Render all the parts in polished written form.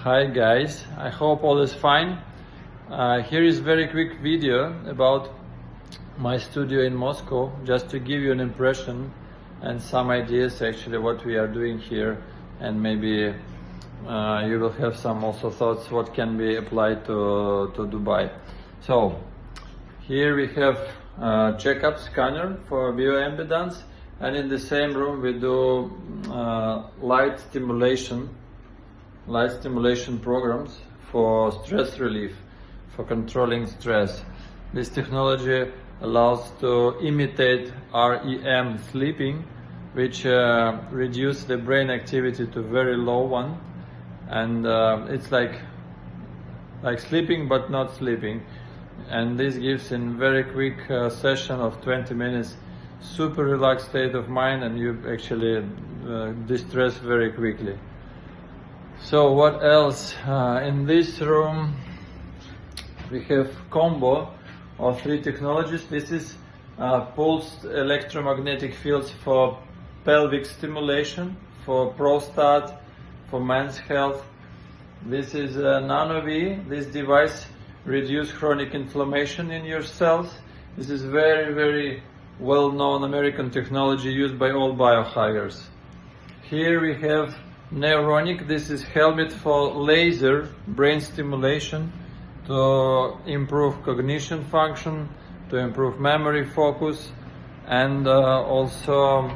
Hi guys, I hope all is fine. Here is very quick video about my studio in Moscow, just to give you an impression and some ideas actually what we are doing here, and maybe you will have some also thoughts what can be applied to Dubai. So here we have a checkup scanner for bioimpedance, and in the same room we do light stimulation programs for stress relief, for controlling stress. This technology allows to imitate REM sleeping, which reduce the brain activity to very low one, and it's like sleeping but not sleeping, and this gives in very quick session of 20 minutes super relaxed state of mind, and you actually distress very quickly. So what else? In this room we have combo of 3 technologies. This is pulsed electromagnetic fields for pelvic stimulation, for prostate, for men's health. This is NanoV. This device reduces chronic inflammation in your cells. This is very well-known American technology used by all biohackers. Here we have Neuronic. This is helmet for laser brain stimulation to improve cognition function, to improve memory focus, and also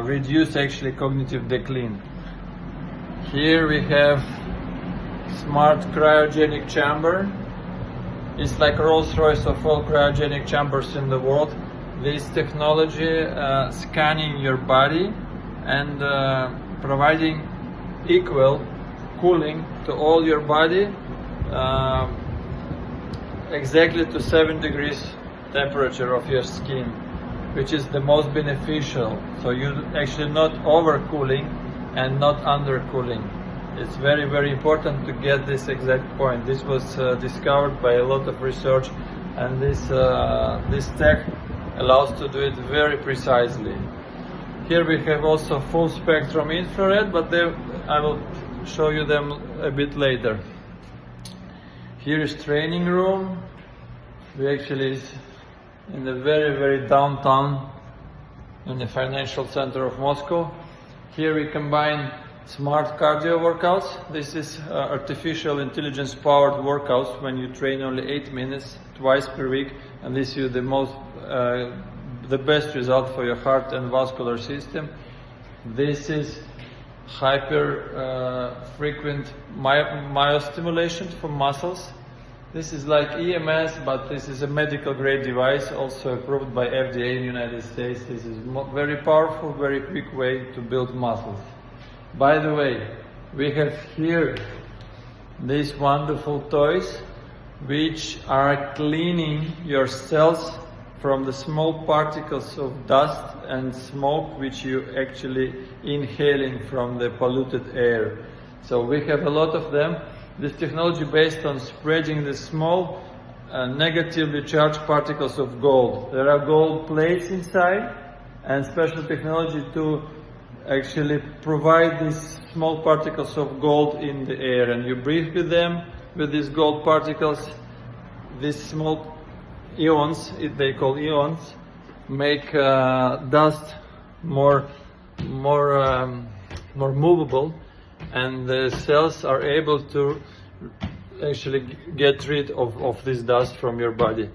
reduce actually cognitive decline. Here we have smart cryogenic chamber. It's like Rolls-Royce of all cryogenic chambers in the world. This technology scanning your body and providing equal cooling to all your body, exactly to 7 degrees temperature of your skin, which is the most beneficial. So you actually not overcooling and not undercooling. It's very important to get this exact point. This was discovered by a lot of research, and this tech allows to do it very precisely. Here we have also full spectrum infrared, but I will show you them a bit later. Here is training room. We actually is in the very downtown, in the financial center of Moscow. Here we combine smart cardio workouts. This is artificial intelligence powered workouts when you train only 8 minutes twice per week, and this is the best result for your heart and vascular system. This is hyper frequent myostimulation for muscles. This is like EMS, but this is a medical grade device, also approved by FDA in the United States. This is very powerful, very quick way to build muscles. By the way, we have here these wonderful toys which are cleaning your cells from the small particles of dust and smoke which you actually inhaling from the polluted air. So we have a lot of them. This technology based on spreading the small negatively charged particles of gold. There are gold plates inside, and special technology to actually provide these small particles of gold in the air, and you breathe with them, with these gold particles. These small ions, they call ions, make dust more movable, and the cells are able to actually get rid of this dust from your body,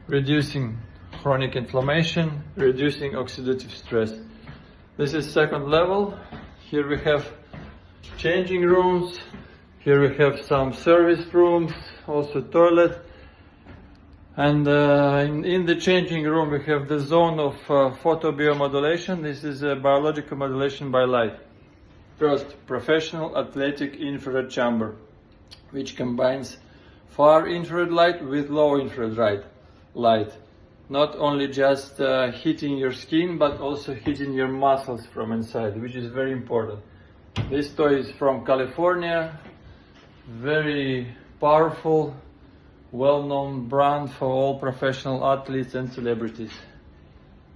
reducing chronic inflammation, reducing oxidative stress. This is second level. Here we have changing rooms. Here we have some service rooms, also toilet. And in the changing room we have the zone of photobiomodulation. This is a biological modulation by light. First, professional athletic infrared chamber, which combines far infrared light with low infrared light. Not only just heating your skin, but also heating your muscles from inside, which is very important. This toy is from California, very powerful, well-known brand for all professional athletes and celebrities.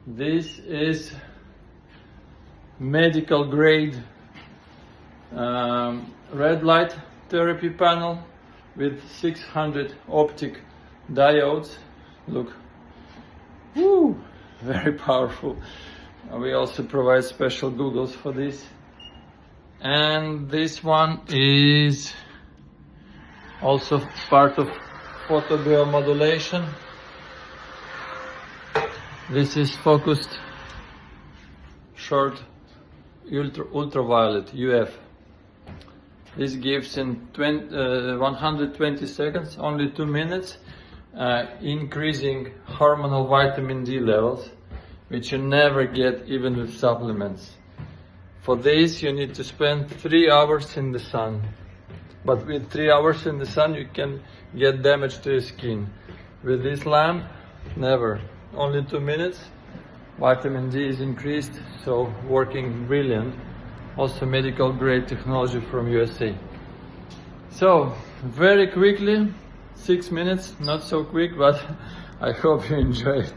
This is medical grade red light therapy panel with 600 optic diodes. Look, woo, very powerful. We also provide special goggles for this. And this one is also part of photobiomodulation. This is focused short ultraviolet UF. This gives in 120 seconds, only 2 minutes, increasing hormonal vitamin D levels, which you never get even with supplements. For this you need to spend 3 hours in the sun. But with 3 hours in the sun you can get damage to your skin. With this lamp, never. Only 2 minutes. Vitamin D is increased, so working brilliant. Also medical grade technology from USA. So, very quickly, 6 minutes, not so quick, but I hope you enjoy it.